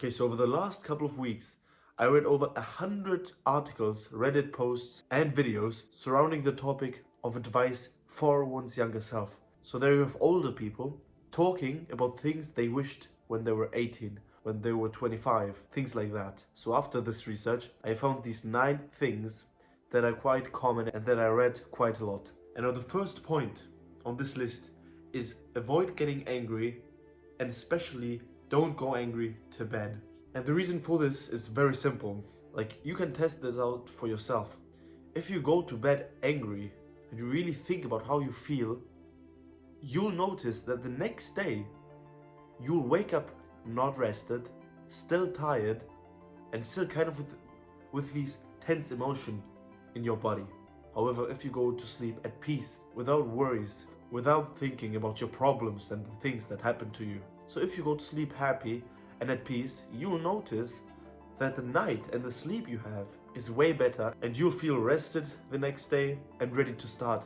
Okay, so over the last couple of weeks, I read over 100 articles, Reddit posts, and videos surrounding the topic of advice for one's younger self. So there you have older people talking about things they wished when they were 18, when they were 25, things like that. So after this research, I found these 9 things that are quite common and that I read quite a lot. And now the first point on this list is avoid getting angry, and especially don't go angry to bed. And the reason for this is very simple. Like, you can test this out for yourself. If you go to bed angry and you really think about how you feel, you'll notice that the next day you'll wake up not rested, still tired, and still kind of with these tense emotion in your body. However, if you go to sleep at peace, without worries, without thinking about your problems and the things that happen to you. So if you go to sleep happy and at peace, you'll notice that the night and the sleep you have is way better, and you'll feel rested the next day and ready to start.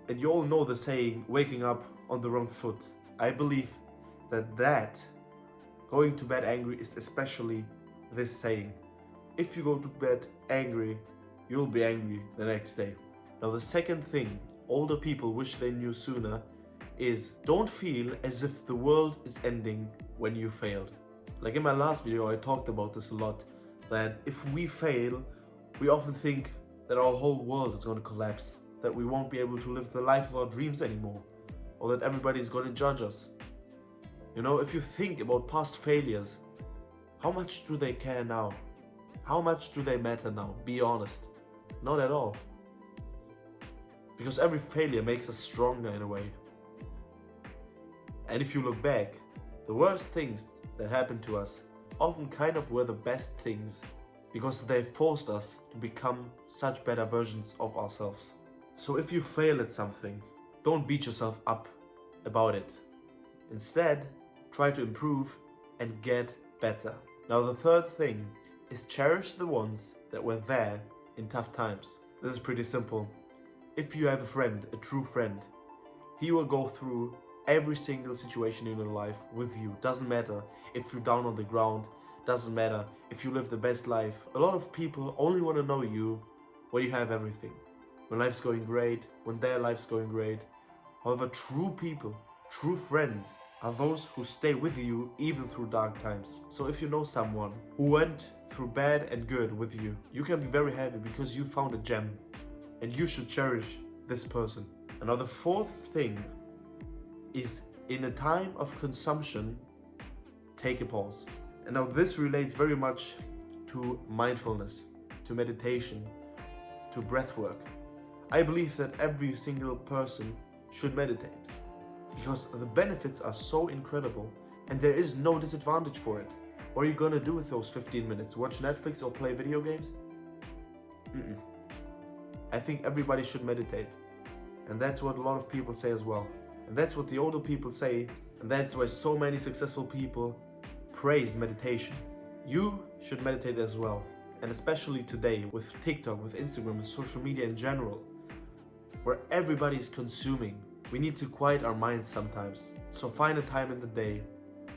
And you all know the saying, waking up on the wrong foot. I believe that going to bed angry is especially this saying. If you go to bed angry, you'll be angry the next day. Now the second thing older people wish they knew sooner is don't feel as if the world is ending when you failed. Like in my last video, I talked about this a lot, that if we fail, we often think that our whole world is going to collapse, that we won't be able to live the life of our dreams anymore, or that everybody's going to judge us. You know, if you think about past failures, how much do they care now? How much do they matter now? Be honest. Not at all. Because every failure makes us stronger in a way. And if you look back, the worst things that happened to us often kind of were the best things, because they forced us to become such better versions of ourselves. So if you fail at something, don't beat yourself up about it. Instead, try to improve and get better. Now the third thing is cherish the ones that were there in tough times. This is pretty simple. If you have a friend, a true friend, he will go through every single situation in your life with you. Doesn't matter if you're down on the ground, doesn't matter if you live the best life. A lot of people only want to know you when you have everything, when life's going great, when their life's going great. However, true people, true friends are those who stay with you even through dark times. So if you know someone who went through bad and good with you, you can be very happy because you found a gem, and you should cherish this person. And now the fourth thing is, in a time of consumption, take a pause. And now this relates very much to mindfulness, to meditation, to breath work. I believe that every single person should meditate, because the benefits are so incredible and there is no disadvantage for it. What are you gonna do with those 15 minutes? Watch Netflix or play video games? I think everybody should meditate, and that's what a lot of people say as well, and that's what the older people say, and that's why so many successful people praise meditation. You should meditate as well, and especially today with TikTok, with Instagram, with social media in general, where everybody is consuming. We need to quiet our minds sometimes, so find a time in the day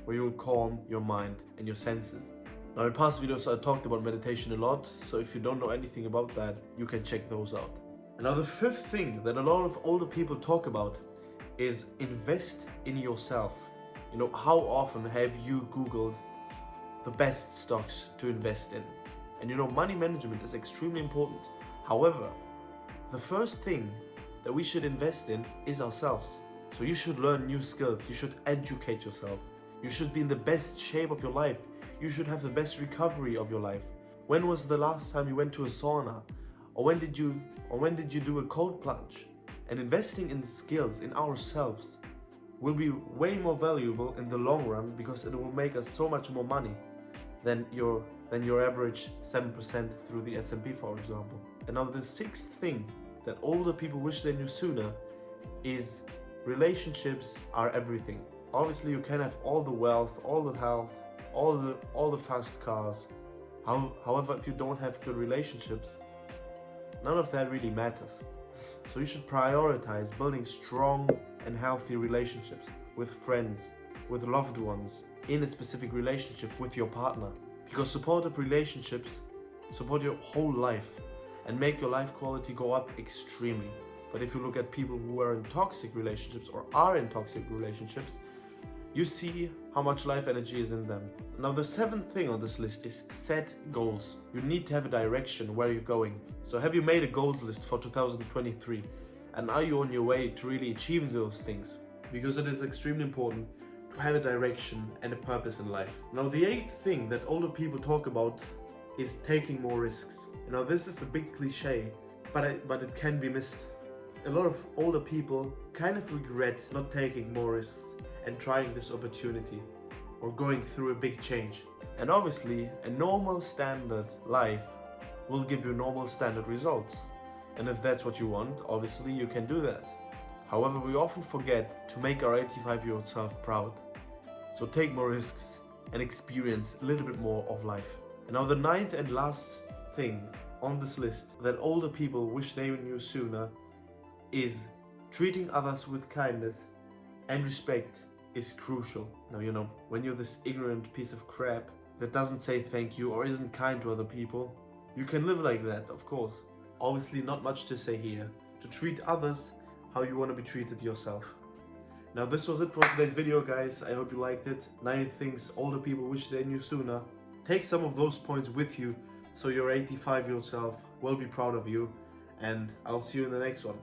where you'll calm your mind and your senses. Now in past videos I talked about meditation a lot, so if you don't know anything about that, you can check those out. And now the fifth thing that a lot of older people talk about is invest in yourself. You know, how often have you Googled the best stocks to invest in? And you know, money management is extremely important. However, the first thing that we should invest in is ourselves. So you should learn new skills, you should educate yourself, you should be in the best shape of your life, you should have the best recovery of your life. When was the last time you went to a sauna? Or when did you do a cold plunge? And investing in skills, in ourselves, will be way more valuable in the long run, because it will make us so much more money than your average 7% through the S&P, for example. And now the sixth thing that older people wish they knew sooner is relationships are everything. Obviously you can have all the wealth, all the health, all the fast cars. However, if you don't have good relationships, none of that really matters. So you should prioritize building strong and healthy relationships with friends, with loved ones, in a specific relationship with your partner. Because supportive relationships support your whole life and make your life quality go up extremely. But if you look at people who are in toxic relationships or are in toxic relationships, you see how much life energy is in them. Now the seventh thing on this list is set goals. You need to have a direction where you're going. So have you made a goals list for 2023? And are you on your way to really achieving those things? Because it is extremely important to have a direction and a purpose in life. Now the eighth thing that older people talk about is taking more risks. You know, this is a big cliche, but it can be missed. A lot of older people kind of regret not taking more risks and trying this opportunity or going through a big change. And obviously, a normal standard life will give you normal standard results. And if that's what you want, obviously you can do that. However, we often forget to make our 85-year-old self proud. So take more risks and experience a little bit more of life. And now the ninth and last thing on this list that older people wish they knew sooner is treating others with kindness and respect is crucial. Now, you know, when you're this ignorant piece of crap that doesn't say thank you or isn't kind to other people, you can live like that, of course. Obviously, not much to say here. To treat others how you want to be treated yourself. Now, this was it for today's video, guys. I hope you liked it. 9 things older people wish they knew sooner. Take some of those points with you so your 85-year-old self will be proud of you. And I'll see you in the next one.